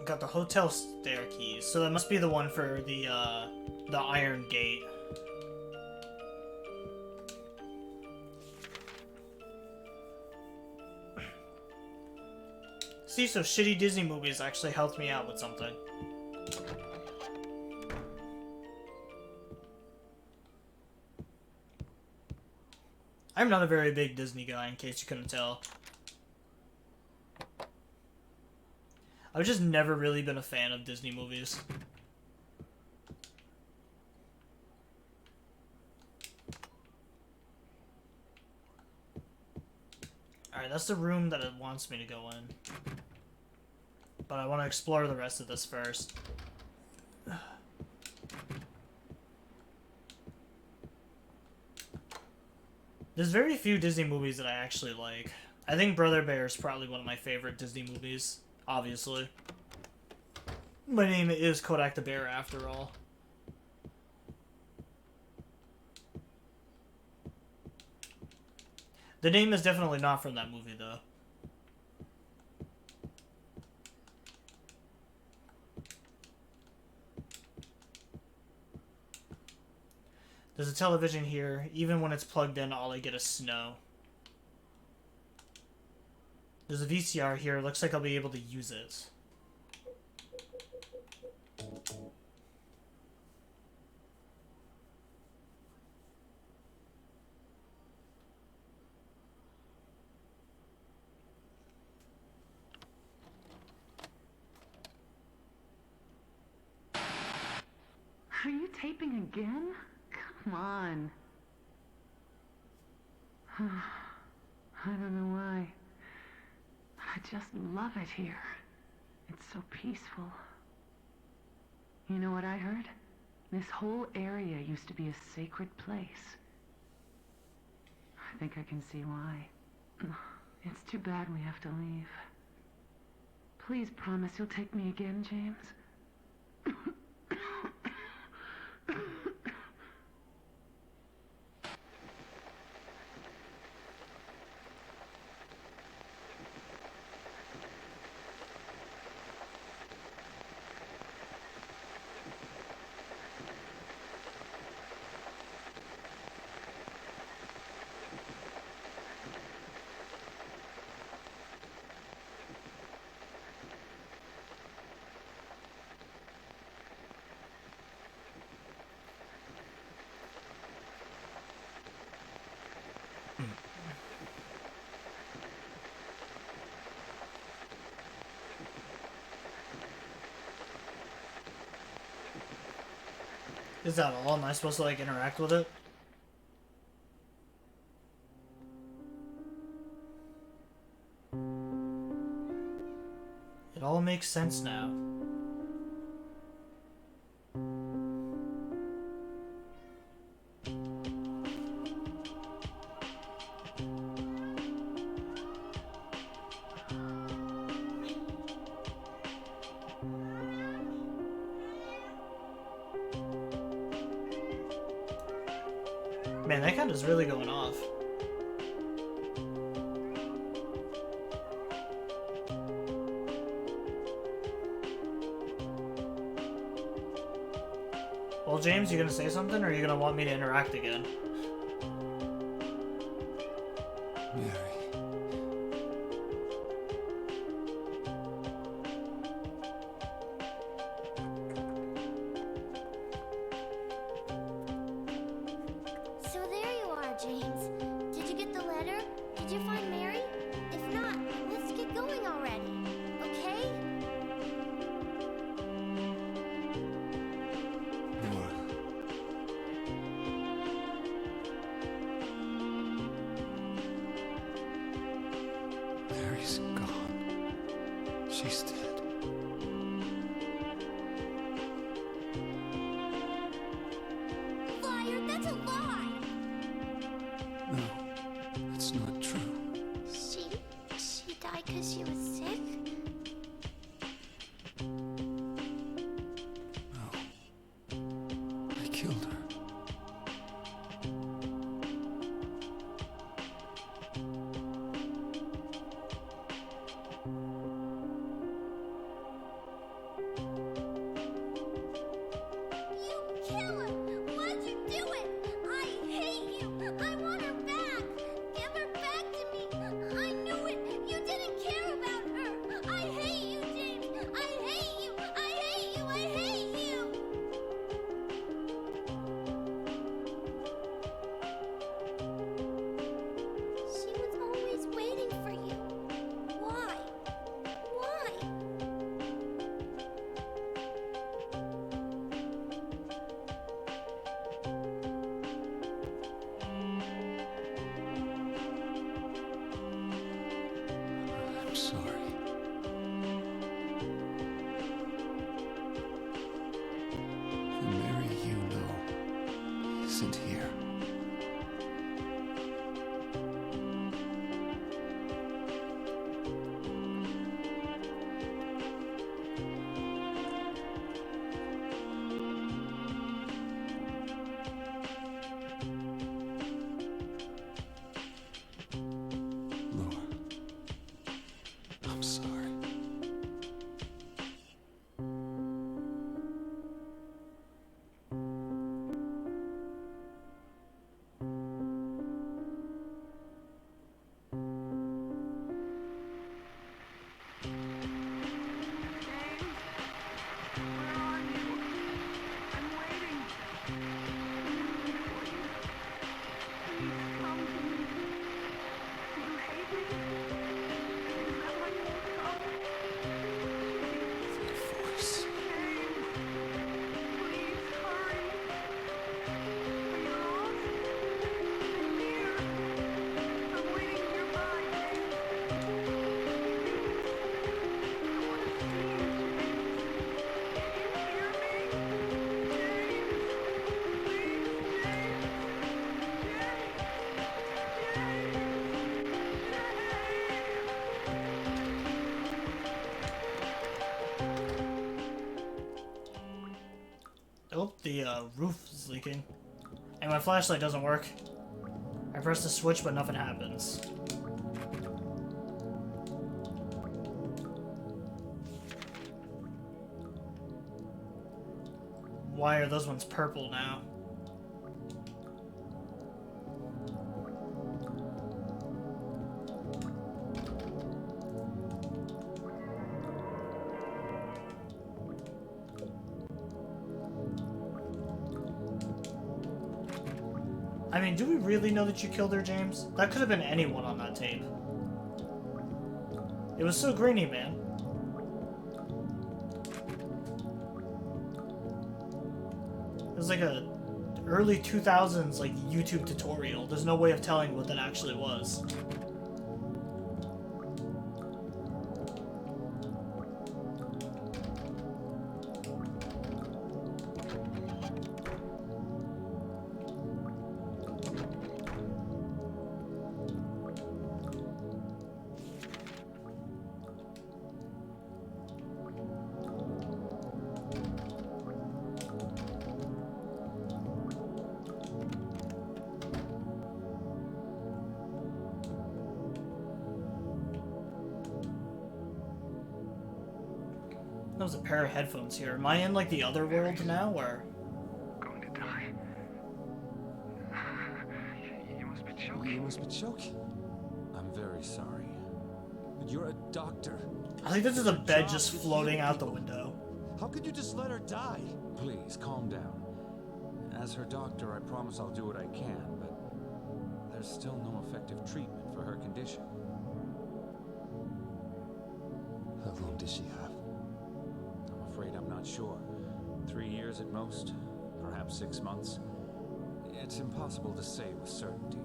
got the hotel stair keys, so that must be the one for the Iron Gate. See, so shitty Disney movies actually helped me out with something. I'm not a very big Disney guy, in case you couldn't tell. I've just never really been a fan of Disney movies. Alright, that's the room that it wants me to go in. But I want to explore the rest of this first. There's very few Disney movies that I actually like. I think Brother Bear is probably one of my favorite Disney movies, obviously. My name is Kodak the Bear, after all. The name is definitely not from that movie, though. There's a television here. Even when it's plugged in, all I get is snow. There's a VCR here. Looks like I'll be able to use it. Are you taping again? Come on. I don't know why. I just love it here. It's so peaceful. You know what I heard? This whole area used to be a sacred place. I think I can see why. It's too bad we have to leave. Please promise you'll take me again, James. Is that all? Am I supposed to, like, interact with it? It all makes sense now. Man, that count is really going off. Well, James, you gonna say something, or are you gonna want me to interact again? Mary. So there you are, James. Did you get the letter? Did you find Mary? If not, let's get going already, okay? Nora. Mary's gone. She's dead. Liar, that's a lie! No, that's not true. She died because she was sick? No. I killed her. sorry. The Mary you know isn't here. Laura, I'm sorry. Voice. Oh, the roof is leaking. And my flashlight doesn't work. I press the switch, but nothing happens. Why are those ones purple now? I mean, do we really know that you killed her, James? That could have been anyone on that tape. It was so grainy, man. It was like a early 2000s like YouTube tutorial. There's no way of telling what that actually was. That was a pair of headphones here. Am I in like the other world now, or? Going to die. You must be Oh, joking. you must be joking. I'm very sorry. But you're a doctor. I think this is a bed Job just is floating heal out the people. window. How could you just let her die? Please, calm down. As her doctor, I promise I'll do what I can, but there's still no effective treatment for her condition. How long does she have? I'm afraid I'm not sure. 3 years at most, perhaps 6 months. It's impossible to say with certainty.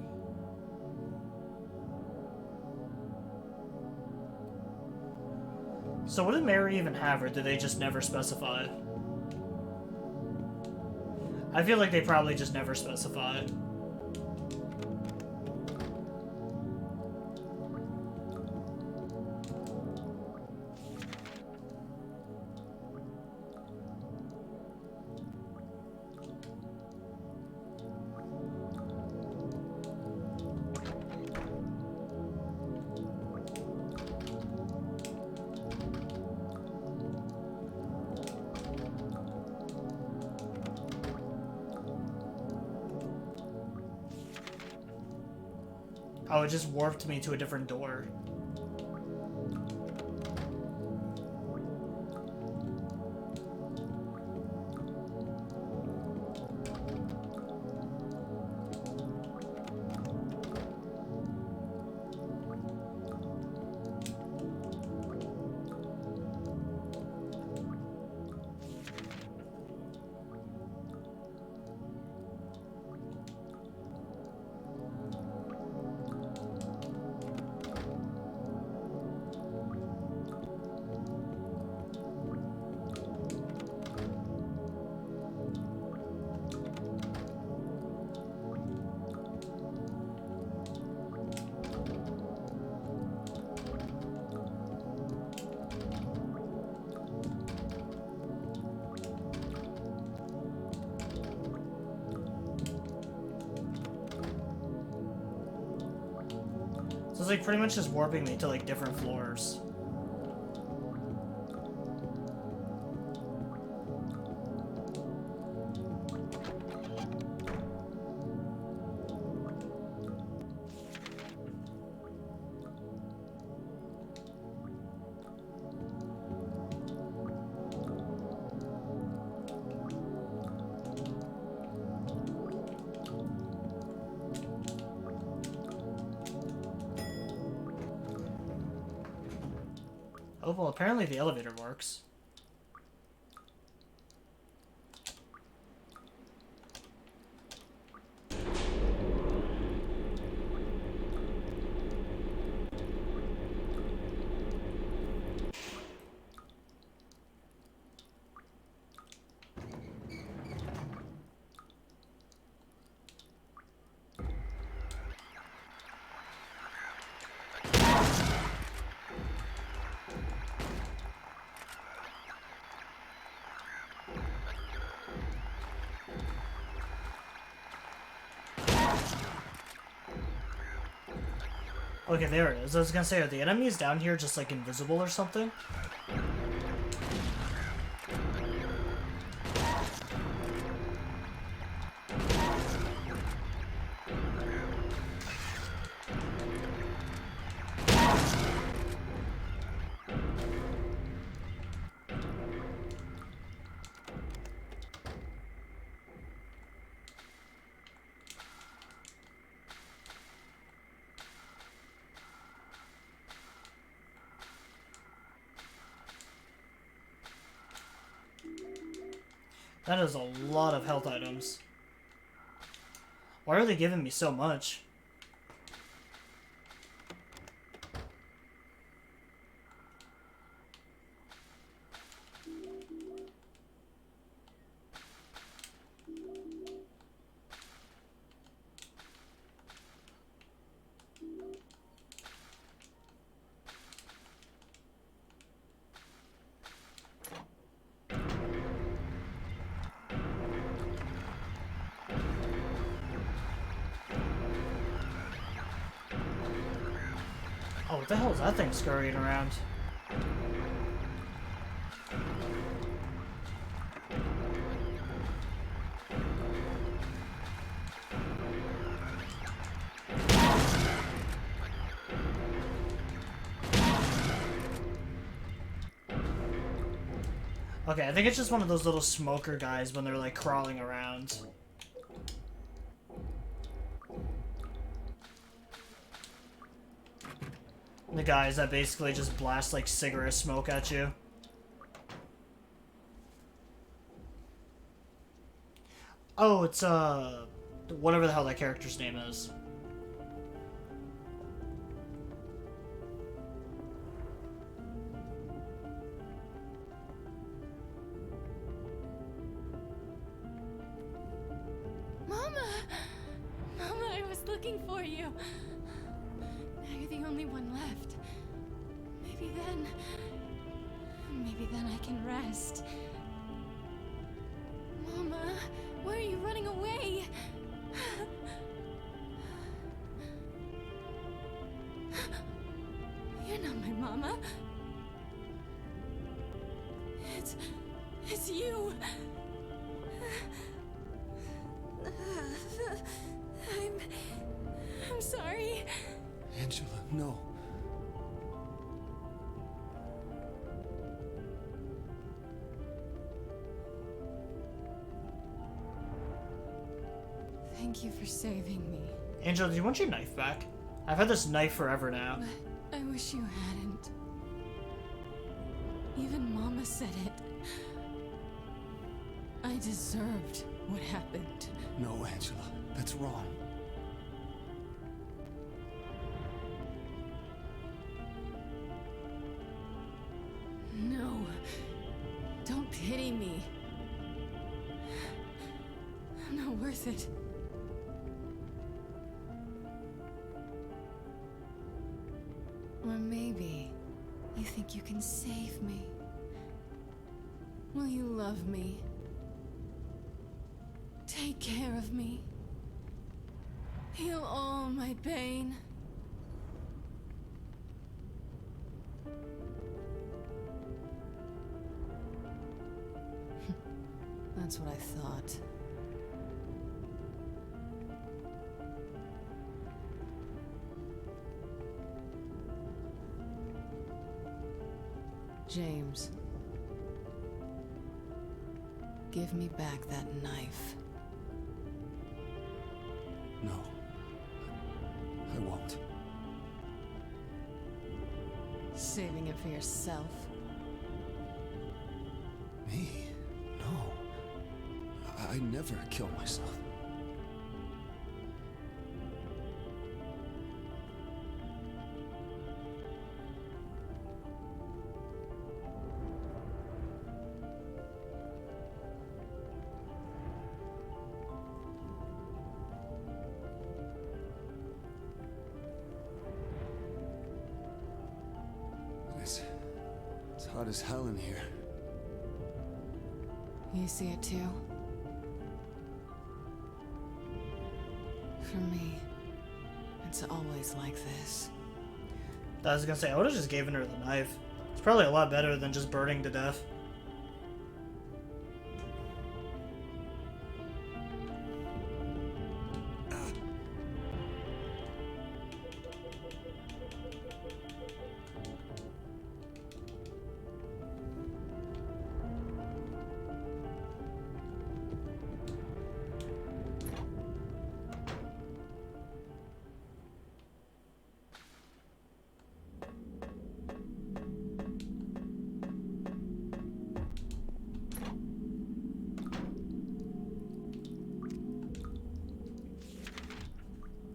So what did Mary even have, or did they just never specify? I feel like they probably just never specify. Oh, it just warped me to a different door. So it's like pretty much just warping me to like different floors. Oh, well, apparently the elevator works. Okay, there it is. I was gonna say, are the enemies down here just like invisible or something? That is a lot of health items. Why are they giving me so much? Oh, what the hell is that thing scurrying around? Okay, I think it's just one of those little smoker guys when they're like crawling around. The guys that basically just blast like cigarette smoke at you. Oh, it's whatever the hell that character's name is. Mama! Mama, I was looking for you. Now you're the only one left. Maybe then I can rest. Mama, why are you running away? You're not my mama. It's you. I'm sorry. Angela, no. Thank you for saving me. Angela, do you want your knife back? I've had this knife forever now. But I wish you hadn't. Even Mama said it. I deserved what happened. No, Angela, that's wrong. No. Don't pity me. I'm not worth it. Or maybe you think you can save me. Will you love me? Take care of me. Heal all my pain. That's what I thought. James. Give me back that knife. No. I won't. Saving it for yourself. Me? No. I never kill myself. It's hot as hell in here. You see it too? For me, it's always like this. I was gonna say, I would've just given her the knife. It's probably a lot better than just burning to death.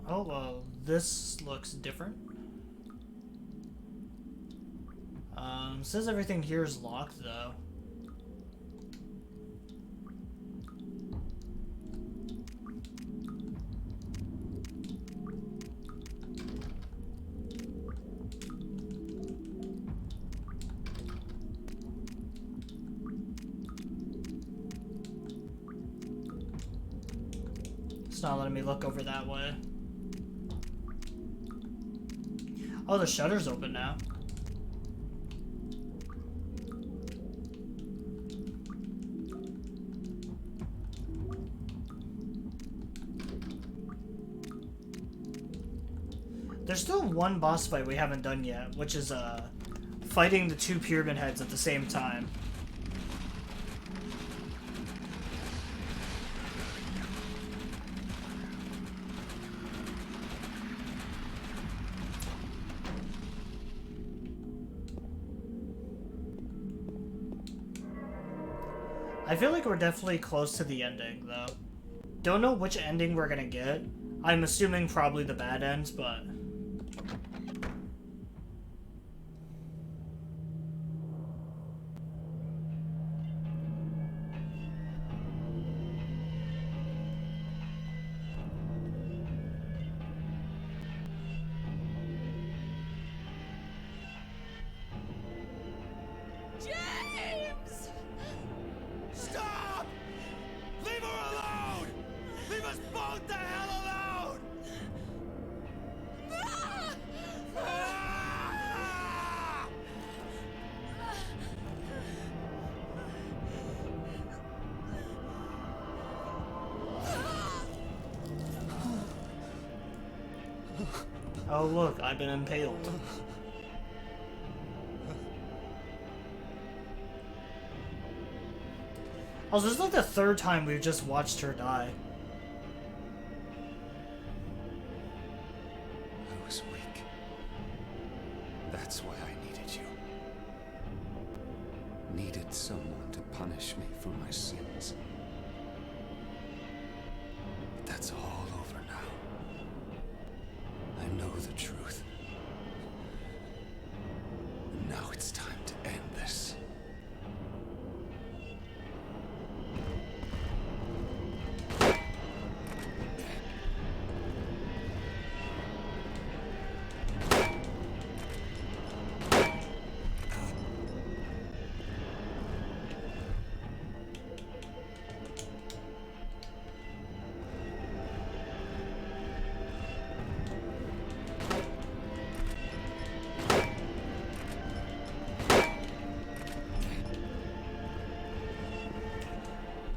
Oh, well, this looks different. Says everything here is locked, though. It's not letting me look over that way. Oh, the shutter's open now. There's still one boss fight we haven't done yet, which is fighting the two pyramid heads at the same time. I feel like we're definitely close to the ending, though. Don't know which ending we're gonna get. I'm assuming probably the bad end, but... James! Stop! Leave her alone! Leave us both the hell alone! Ah! Oh look, I've been impaled. Also, this is like the third time we've just watched her die. I was weak. That's why I needed you. Needed someone to punish me for my sins. But that's all over now. I know the truth. And now it's time to end this.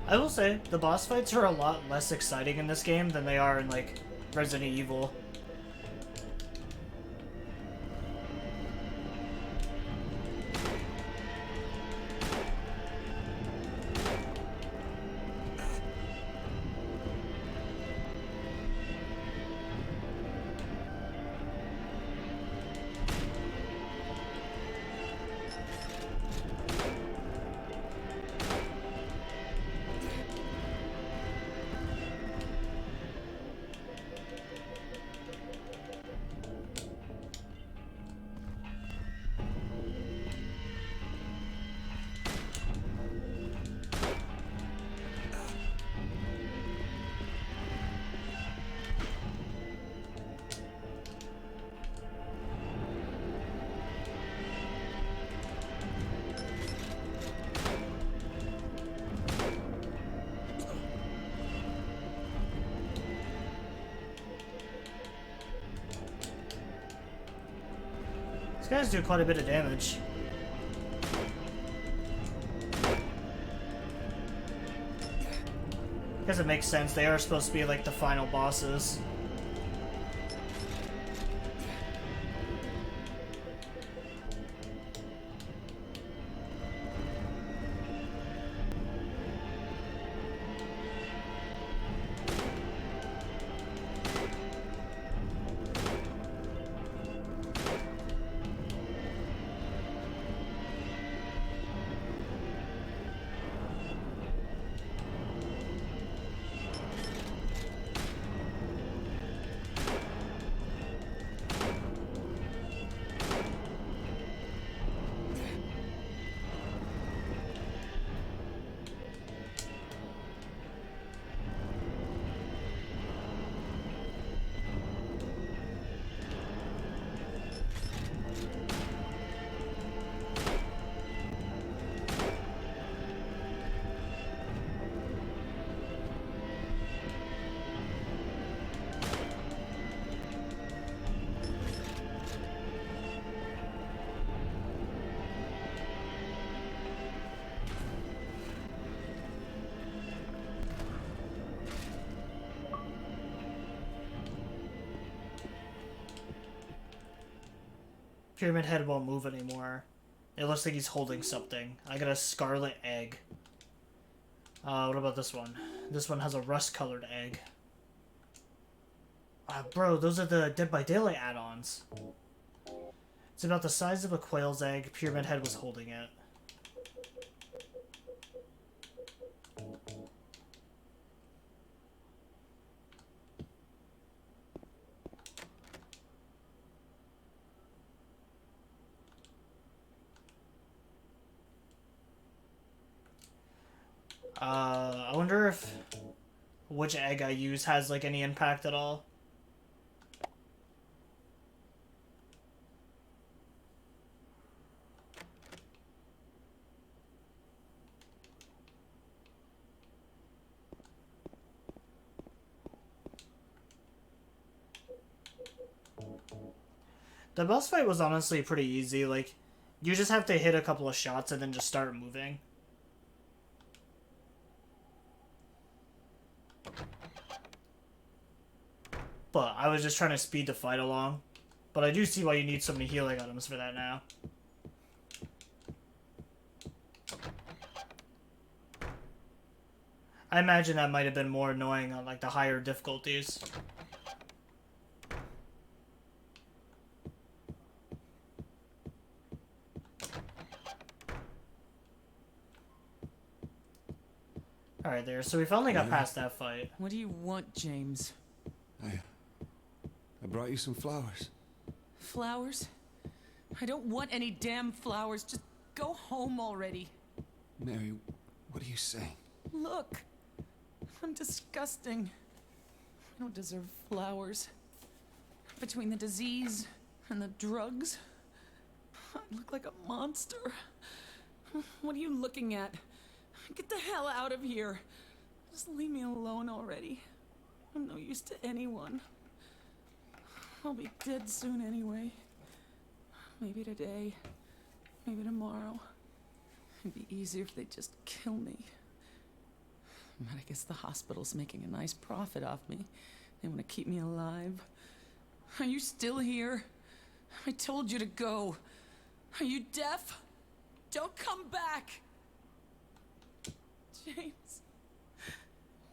I will say, the boss fights are a lot less exciting in this game than they are in, like, Resident Evil. These guys do quite a bit of damage. I guess it makes sense. They are supposed to be like the final bosses. Pyramid Head won't move anymore. It looks like he's holding something. I got a scarlet egg. What about this one? This one has a rust-colored egg. Bro, those are the Dead by Daylight add-ons. It's about the size of a quail's egg. Pyramid Head was holding it. I wonder if which egg I use has like any impact at all. The boss fight was honestly pretty easy. Like, you just have to hit a couple of shots and then just start moving. But I was just trying to speed the fight along. But I do see why you need so many healing items for that now. I imagine that might have been more annoying on like the higher difficulties. Alright there, so we finally got past that fight. What do you want, James? I brought you some flowers. Flowers? I don't want any damn flowers. Just go home already. Mary, what are you saying? Look, I'm disgusting. I don't deserve flowers. Between the disease and the drugs, I look like a monster. What are you looking at? Get the hell out of here. Just leave me alone already. I'm no use to anyone. I'll be dead soon anyway. Maybe today, maybe tomorrow. It'd be easier if they'd just kill me. But I guess the hospital's making a nice profit off me. They want to keep me alive. Are you still here? I told you to go. Are you deaf? Don't come back! James.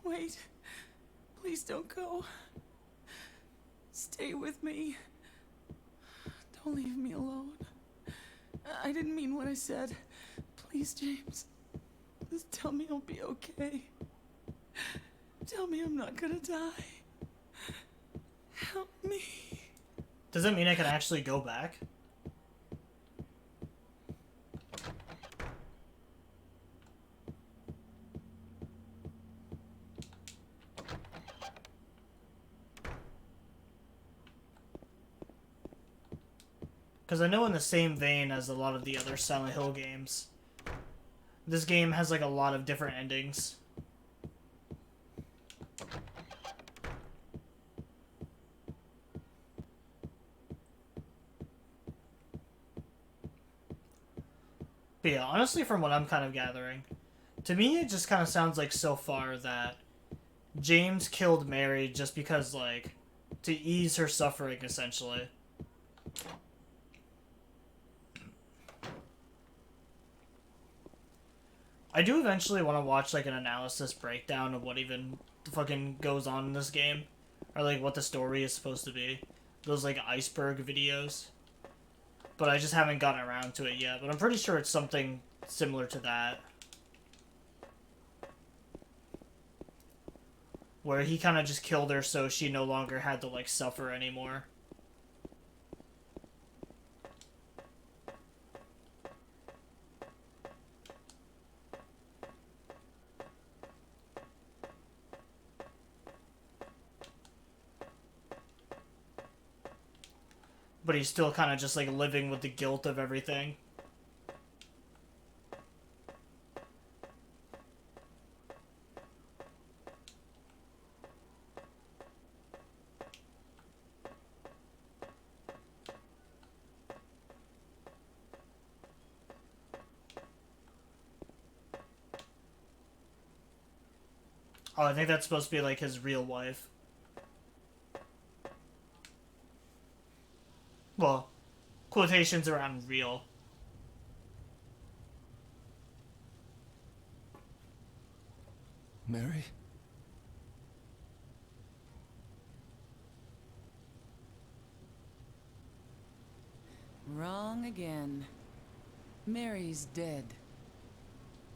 Wait. Please don't go. Stay with me. Don't leave me alone. I didn't mean what I said. Please, James. Just tell me I'll be okay. Tell me I'm not gonna die. Help me. Does that mean I can actually go back? Because I know in the same vein as a lot of the other Silent Hill games, this game has like a lot of different endings. But yeah, honestly, from what I'm kind of gathering, to me it just kind of sounds like so far that James killed Mary just because, like, to ease her suffering, essentially. I do eventually want to watch, like, an analysis breakdown of what even fucking goes on in this game. Or, like, what the story is supposed to be. Those, like, iceberg videos. But I just haven't gotten around to it yet. But I'm pretty sure it's something similar to that. Where he kind of just killed her so she no longer had to, like, suffer anymore. But he's still kind of just, like, living with the guilt of everything. Oh, I think that's supposed to be, like, his real wife. Well, quotations around real. Mary? Wrong again. Mary's dead.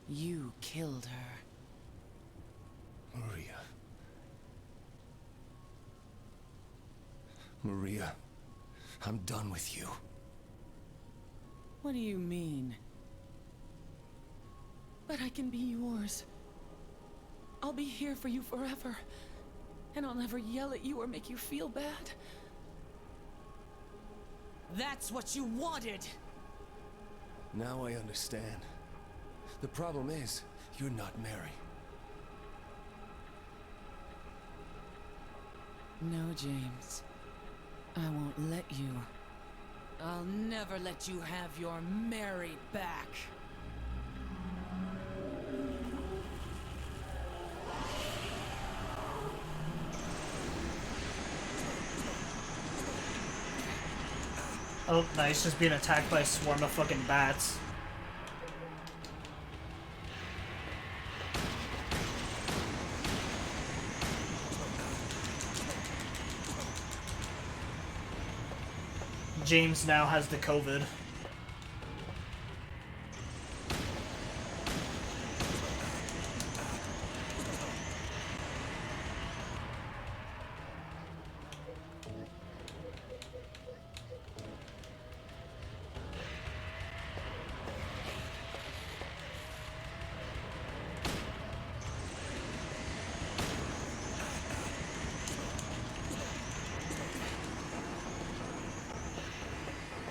You killed her. Maria. Maria, I'm done with you. What do you mean? But I can be yours. I'll be here for you forever. And I'll never yell at you or make you feel bad. That's what you wanted! Now I understand. The problem is, you're not Mary. No, James. I won't let you. I'll never let you have your Mary back. Oh, nice, just being attacked by a swarm of fucking bats. James now has the COVID.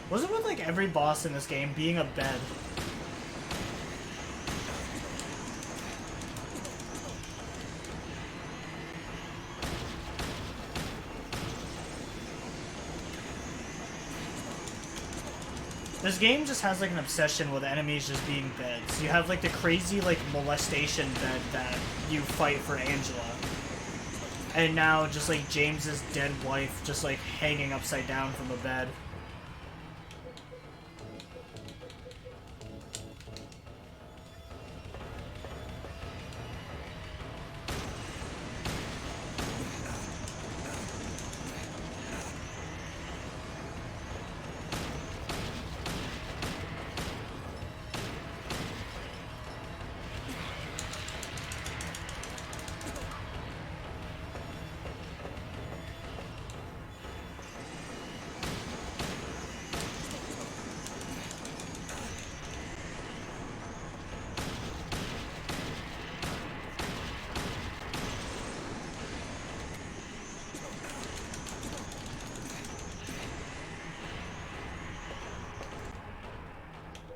Was it with, like, every boss in this game being a bed? This game just has like an obsession with enemies just being beds. You have like the crazy like molestation bed that you fight for Angela. And now just like James's dead wife just like hanging upside down from a bed.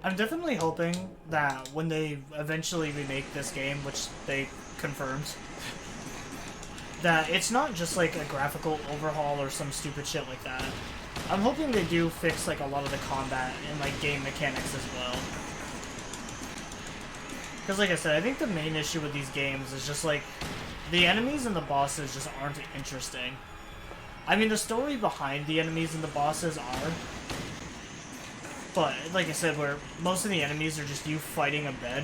I'm definitely hoping that when they eventually remake this game, which they confirmed, that it's not just like a graphical overhaul or some stupid shit like that. I'm hoping they do fix like a lot of the combat and like game mechanics as well. Because like I said, I think the main issue with these games is just like the enemies and the bosses just aren't interesting. I mean, the story behind the enemies and the bosses are, but like I said, where most of the enemies are just you fighting a bed.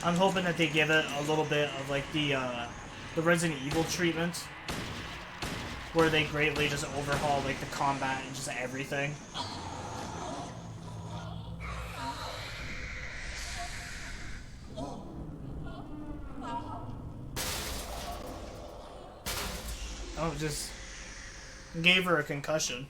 I'm hoping that they give it a little bit of like the Resident Evil treatment, where they greatly just overhaul like the combat and just everything. Oh, just gave her a concussion.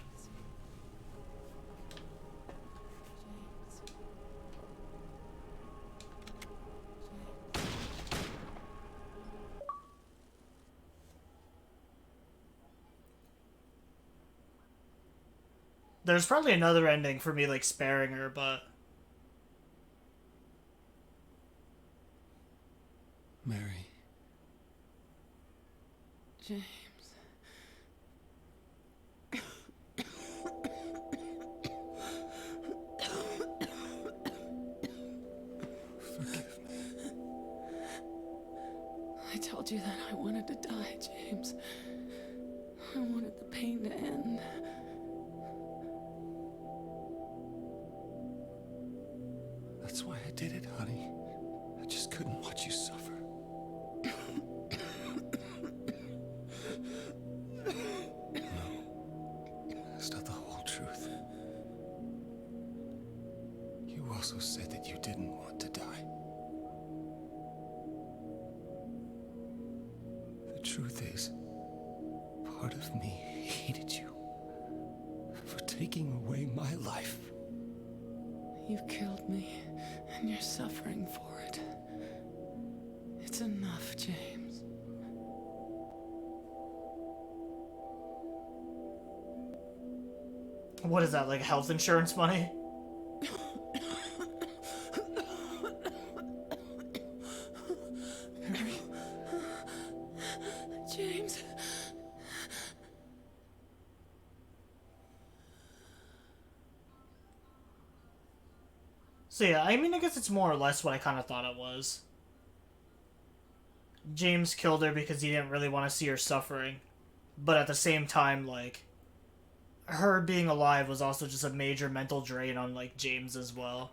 There's probably another ending for me, like, sparing her, but... Mary. James. Forgive me. I told you that I wanted to die, James. I wanted the pain to end. That's why I did it, honey. I just couldn't watch you suffer. No, that's not the whole truth. You also said that you didn't want to die. The truth is, part of me hated you for taking away my life. You've killed me, and you're suffering for it. It's enough, James. What is that, like health insurance money? Mary. James. So yeah, I mean, I guess it's more or less what I kind of thought it was. James killed her because he didn't really want to see her suffering. But at the same time, like, her being alive was also just a major mental drain on, like, James as well.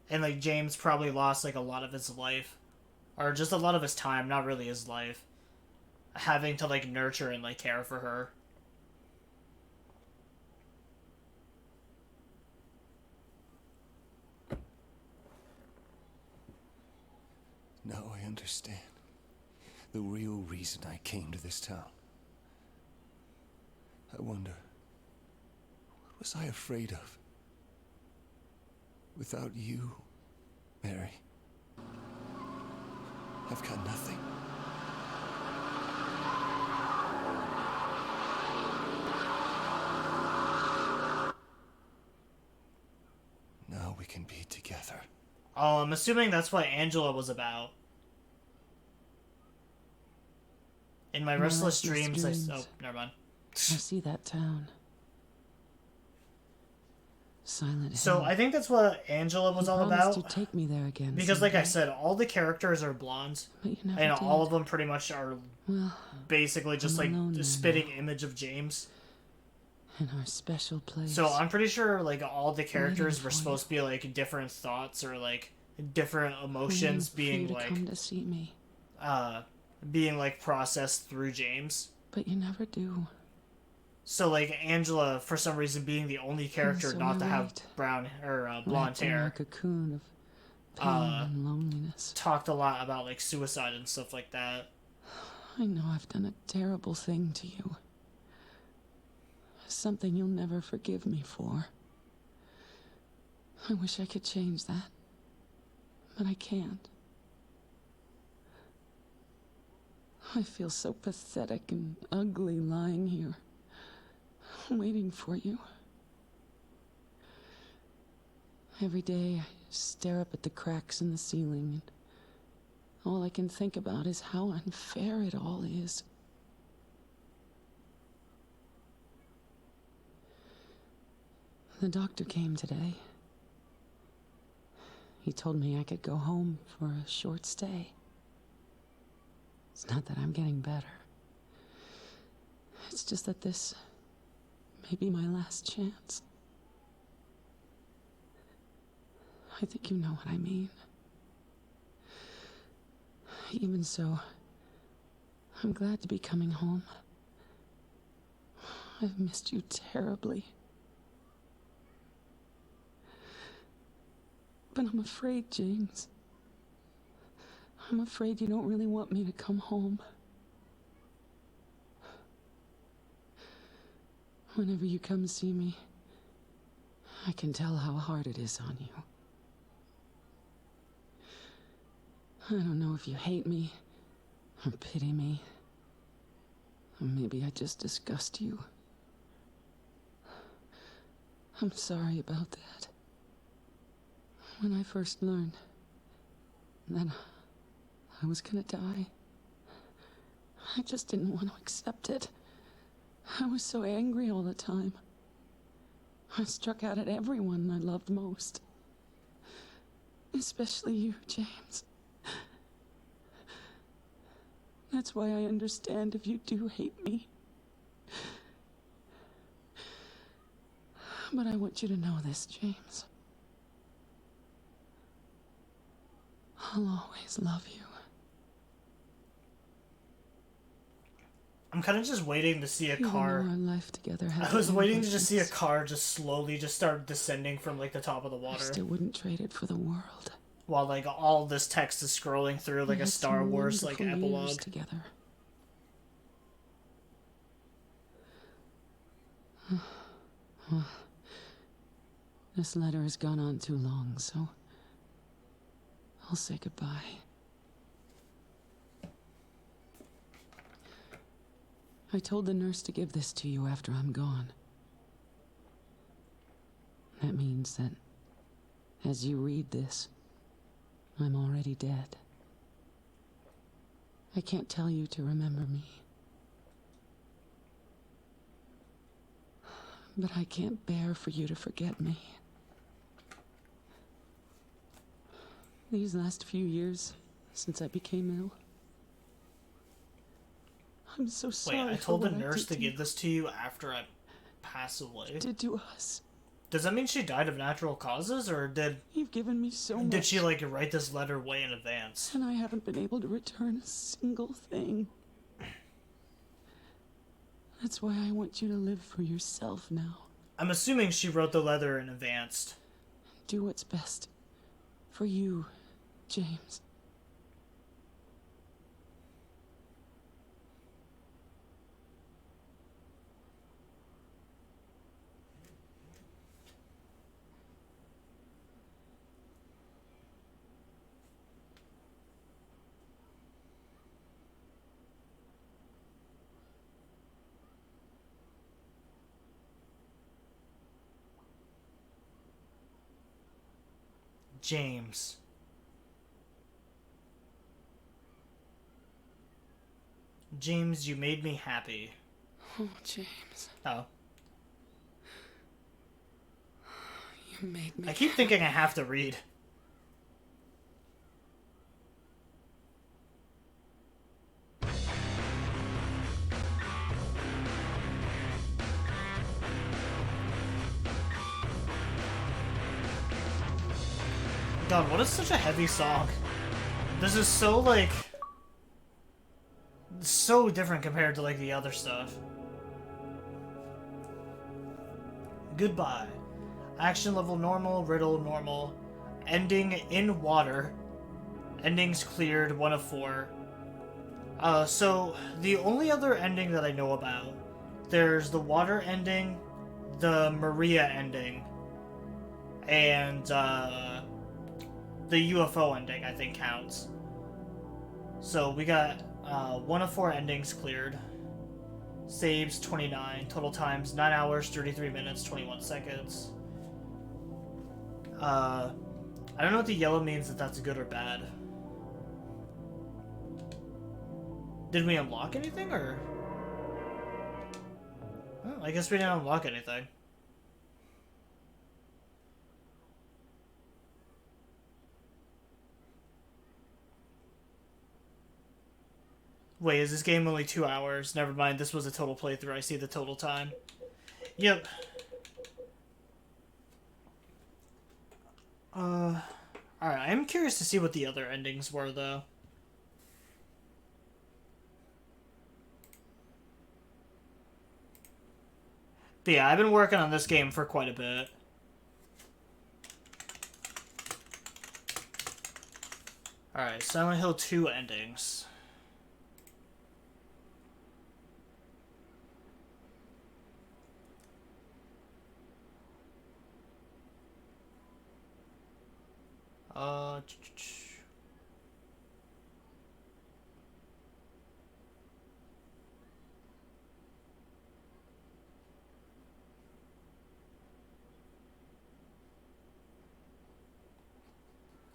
And, like, James probably lost, like, a lot of his life. Or just a lot of his time, not really his life. Having to, like, nurture and, like, care for her. Now I understand the real reason I came to this town. I wonder, what was I afraid of? Without you, Mary. I've got nothing. Now we can be together. Oh, I'm assuming that's what Angela was about. In my restless dreams, oh, never mind. I see that town. Silent So Hill. I think that's what Angela was all promised about. you'd take me there again. Because, like I someday. said, all the characters are blondes, But you never and did. all of them pretty much are Well, basically just I'm like alone the now. spitting image of James. in our special place. So I'm pretty sure like all the characters Waiting were for supposed to be like different thoughts or like different emotions Waiting for you to being come to see me, being like processed through James. but you never do. So like Angela, for some reason, being the only character so not I to have wait. brown or blonde Wrapped in our hair, cocoon of pain and loneliness. talked a lot about like suicide and stuff like that. I know I've done a terrible thing to you. Something you'll never forgive me for. I wish I could change that, but I can't. I feel so pathetic and ugly lying here, waiting for you. Every day I stare up at the cracks in the ceiling, and all I can think about is how unfair it all is. The doctor came today. He told me I could go home for a short stay. It's not that I'm getting better. It's just that this may be my last chance. I think you know what I mean. Even so, I'm glad to be coming home. I've missed you terribly. But I'm afraid, James. I'm afraid you don't really want me to come home. Whenever you come see me, I can tell how hard it is on you. I don't know if you hate me, or pity me, or maybe I just disgust you. I'm sorry about that. When I first learned that I was gonna die, I just didn't want to accept it. I was so angry all the time. I struck out at everyone I loved most. Especially you, James. That's why I understand if you do hate me. But I want you to know this, James. I'll always love you. I'm kind of just waiting to see a Even car. though our life together has I was waiting to just see a imperfections, car just slowly just start descending from like the top of the I water, still wouldn't trade it for the world. while like all this text is scrolling through like We a had Star some Wars like wonderful years epilogue. together. Well, this letter has gone on too long, so I'll say goodbye. I told the nurse to give this to you after I'm gone. That means that as you read this, I'm already dead. I can't tell you to remember me. But I can't bear for you to forget me. These last few years, since I became ill, I'm so sorry. Wait, I told for the what I nurse did to give this to you after I pass away. did to us. Does that mean she died of natural causes, or did You've given me so much. she like write this letter way in advance? And I haven't been able to return a single thing. That's why I want you to live for yourself now. I'm assuming she wrote the letter in advance. Do what's best for you, James. James. James, you made me happy. Oh, James. Oh. You made me. I keep thinking I have to read. God, what is such a heavy song? This is so, like... so different compared to, like, the other stuff. Goodbye. Action level normal, riddle normal. Ending in water. Endings cleared, 1 of 4. So, the only other ending that I know about, there's the water ending, the Maria ending, and, the UFO ending, I think, counts. So, we got, 1 of 4 endings cleared. Saves, 29. Total times, 9 hours, 33 minutes, 21 seconds. I don't know what the yellow means, if that's good or bad. Did we unlock anything, or...? Well, I guess we didn't unlock anything. Wait, is this game only 2 hours? Never mind, this was a total playthrough. I see the total time. Yep. Alright, I'm curious to see what the other endings were, though. But yeah, I've been working on this game for quite a bit. Alright, Silent Hill 2 endings.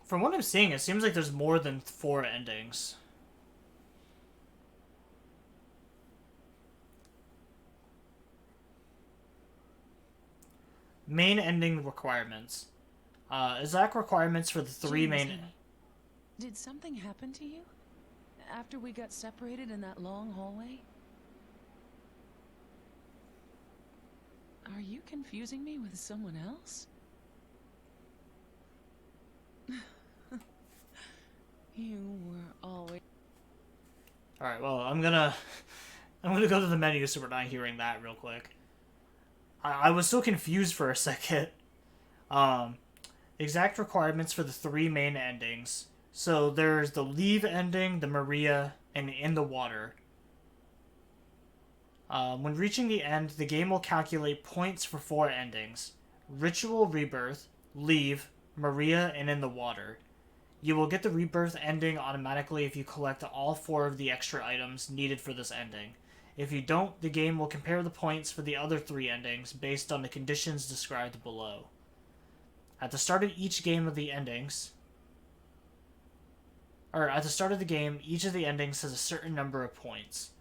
From what I'm seeing, it seems like there's more than 4 endings. Main ending requirements. Exact requirements for the 3 James, main... honey, did something happen to you? After we got separated in that long hallway? Are you confusing me with someone else? You were always... Alright, well, I'm gonna go to the menu so we're not hearing that real quick. I was so confused for a second. Exact requirements for the 3 main endings. So there's the Leave ending, the Maria, and In the Water. When reaching the end, the game will calculate points for 4 endings. Ritual Rebirth, Leave, Maria, and In the Water. You will get the Rebirth ending automatically if you collect all 4 of the extra items needed for this ending. If you don't, the game will compare the points for the other 3 endings based on the conditions described below. At the start of each game of the endings... at the start of the game, each of the endings has a certain number of points.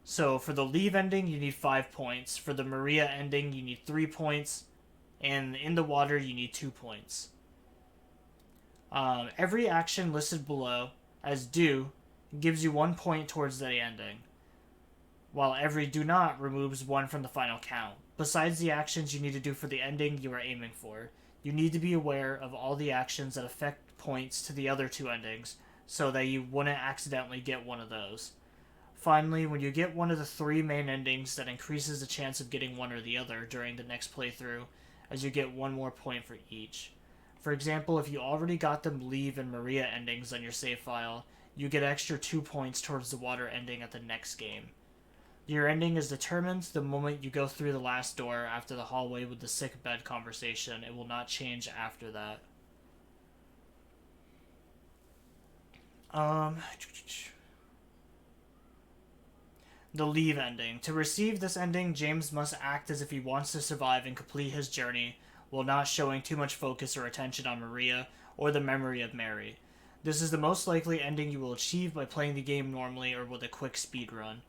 So for the Leave ending, you need 5 points. For the Maria ending, you need 3 points. And In the Water, you need 2 points. Every action listed below as do gives you 1 point towards the ending, while every do not removes 1 from the final count. Besides the actions you need to do for the ending you are aiming for, you need to be aware of all the actions that affect points to the other 2 endings, so that you wouldn't accidentally get one of those. Finally, when you get one of the 3 main endings, that increases the chance of getting one or the other during the next playthrough, as you get 1 more point for each. For example, if you already got the Leave and Maria endings on your save file, you get extra 2 points towards the Water ending at the next game. Your ending is determined the moment you go through the last door after the hallway with the sick bed conversation. It will not change after that. The Leave ending. To receive this ending, James must act as if he wants to survive and complete his journey, while not showing too much focus or attention on Maria, or the memory of Mary. This is the most likely ending you will achieve by playing the game normally or with a quick speed run.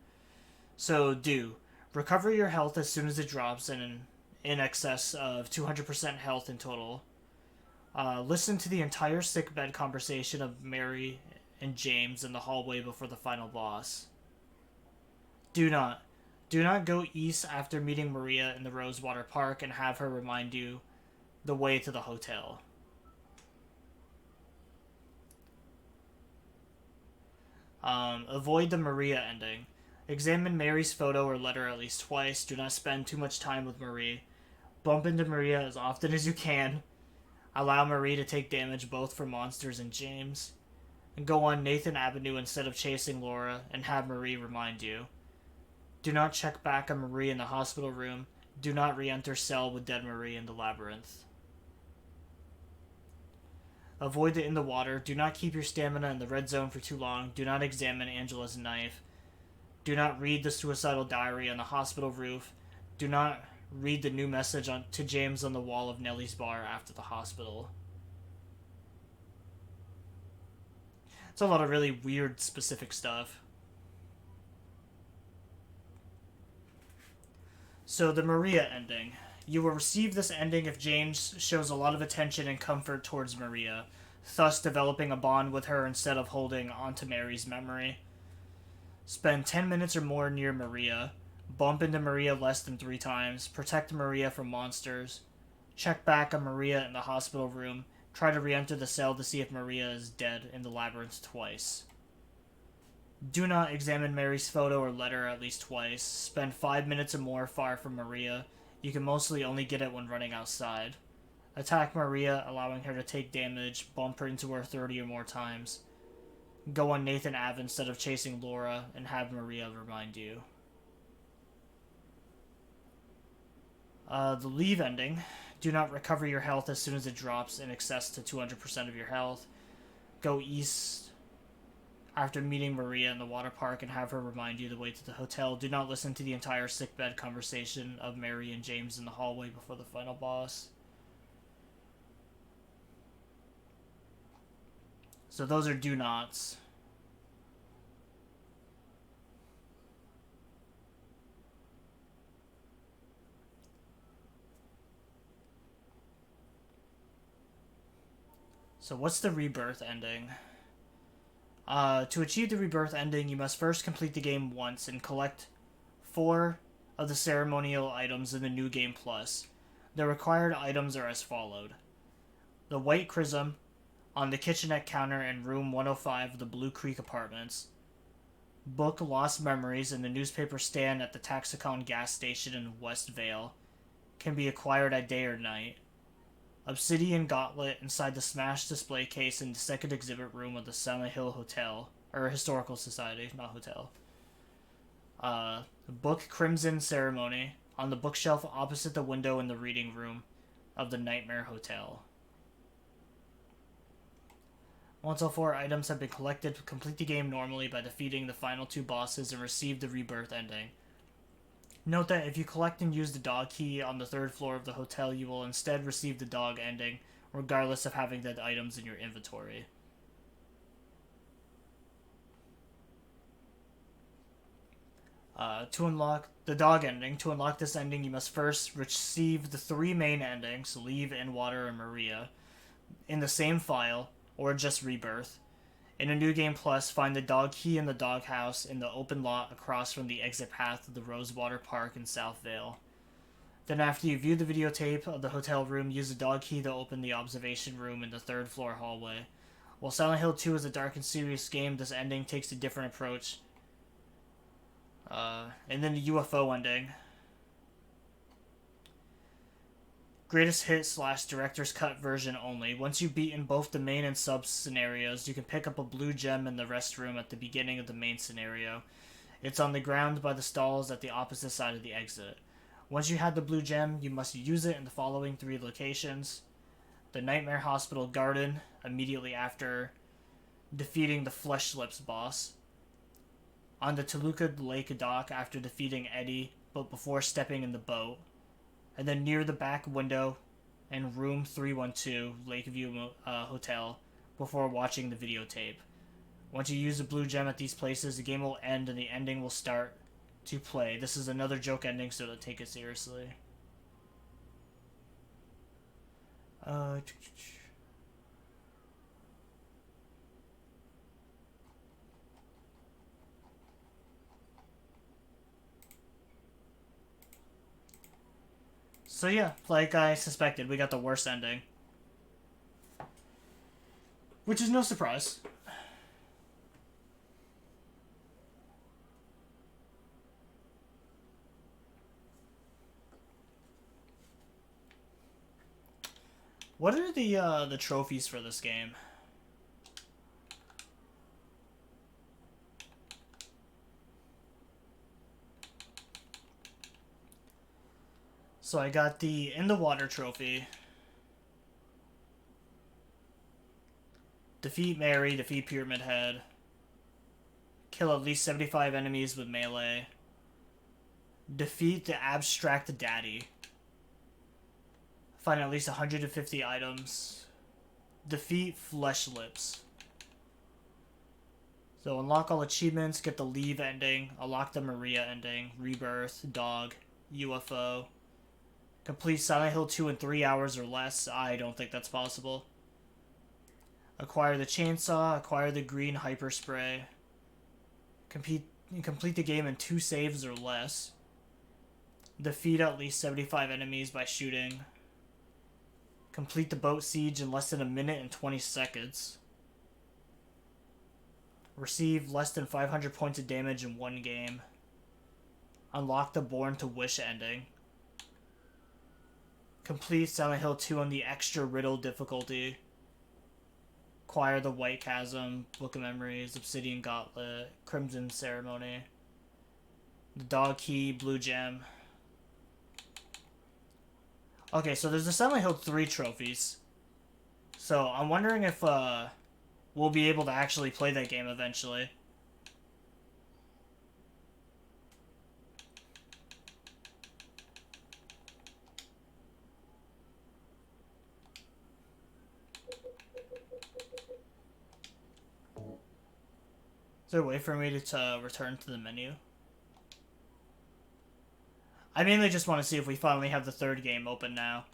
So do. Recover your health as soon as it drops in excess of 200% health in total. Listen to the entire sickbed conversation of Mary and James in the hallway before the final boss. Do not go east after meeting Maria in the Rosewater Park and have her remind you the way to the hotel. Avoid the Maria ending. Examine Mary's photo or letter at least twice. Do not spend too much time with Marie. Bump into Maria as often as you can. Allow Marie to take damage both from monsters and James. And go on Nathan Avenue instead of chasing Laura and have Marie remind you. Do not check back on Marie in the hospital room. Do not re-enter cell with dead Marie in the labyrinth. Avoid the in the water. Do not keep your stamina in the red zone for too long. Do not examine Angela's knife. Do not read the suicidal diary on the hospital roof. Do not read the new message to James on the wall of Nellie's bar after the hospital. It's a lot of really weird, specific stuff. So, the Maria ending. You will receive this ending if James shows a lot of attention and comfort towards Maria, thus developing a bond with her instead of holding onto Mary's memory. Spend 10 minutes or more near Maria. Bump into Maria less than 3 times. Protect Maria from monsters. Check back on Maria in the hospital room. Try to re-enter the cell to see if Maria is dead in the labyrinth twice. Do not examine Mary's photo or letter at least twice. Spend 5 minutes or more far from Maria. You can mostly only get it when running outside. Attack Maria, allowing her to take damage. Bump her into her 30 or more times. Go on Nathan Ave instead of chasing Laura, and have Maria remind you. The leave ending. Do not recover your health as soon as it drops in excess to 200% of your health. Go east after meeting Maria in the water park and have her remind you the way to the hotel. Do not listen to the entire sickbed conversation of Mary and James in the hallway before the final boss. So those are do nots. So what's the rebirth ending? To achieve the rebirth ending, you must first complete the game once and collect 4 of the ceremonial items in the New Game Plus. The required items are as followed. The White Chrism on the kitchenette counter in room 105 of the Blue Creek Apartments. Book Lost Memories in the newspaper stand at the Taxicon gas station in West Vale. Can be acquired at day or night. Obsidian Gauntlet inside the smashed display case in the second exhibit room of the Silent Hill Hotel. Or Historical Society, not hotel. Book Crimson Ceremony on the bookshelf opposite the window in the reading room of the Nightmare Hotel. Once all 4 items have been collected, complete the game normally by defeating the final 2 bosses and receive the rebirth ending. Note that if you collect and use the dog key on the 3rd floor of the hotel, you will instead receive the dog ending, regardless of having the items in your inventory. To unlock the dog ending, to unlock this ending, you must first receive the 3 main endings, Leave, In Water, and Maria, in the same file, or just Rebirth. In a New Game Plus, find the dog key in the doghouse in the open lot across from the exit path of the Rosewater Park in South Vale. Then after you view the videotape of the hotel room, use the dog key to open the observation room in the 3rd floor hallway. While Silent Hill 2 is a dark and serious game, this ending takes a different approach. And then the UFO ending. Greatest hit / director's cut version only. Once you've beaten both the main and sub scenarios, you can pick up a blue gem in the restroom at the beginning of the main scenario. It's on the ground by the stalls at the opposite side of the exit. Once you have the blue gem, you must use it in the following 3 locations. The Nightmare Hospital Garden, immediately after defeating the Flesh Lips boss. On the Toluca Lake dock after defeating Eddie, but before stepping in the boat. And then near the back window and room 312 Lakeview Hotel before watching the videotape. Once you use the blue gem at these places, the game will end and the ending will start to play. This is another joke ending, so don't take it seriously. So yeah, like I suspected, we got the worst ending. Which is no surprise. What are the trophies for this game? So I got the In the Water trophy. Defeat Mary, defeat Pyramid Head. Kill at least 75 enemies with melee. Defeat the Abstract Daddy. Find at least 150 items. Defeat Flesh Lips. So unlock all achievements, get the Leave ending, unlock the Maria ending, Rebirth, Dog, UFO. Complete Silent Hill 2 in 3 hours or less. I don't think that's possible. Acquire the chainsaw, acquire the green hyper spray. Complete the game in 2 saves or less. Defeat at least 75 enemies by shooting. Complete the boat siege in less than a minute and 20 seconds. Receive less than 500 points of damage in 1 game. Unlock the Born to Wish ending. Complete Silent Hill 2 on the extra riddle difficulty. Acquire the White Chasm, Book of Memories, Obsidian Gauntlet, Crimson Ceremony. The Dog Key, Blue Gem. Okay, so there's the Silent Hill 3 trophies. So I'm wondering if we'll be able to actually play that game eventually. Is there a way for me to return to the menu? I mainly just want to see if we finally have the third game open now.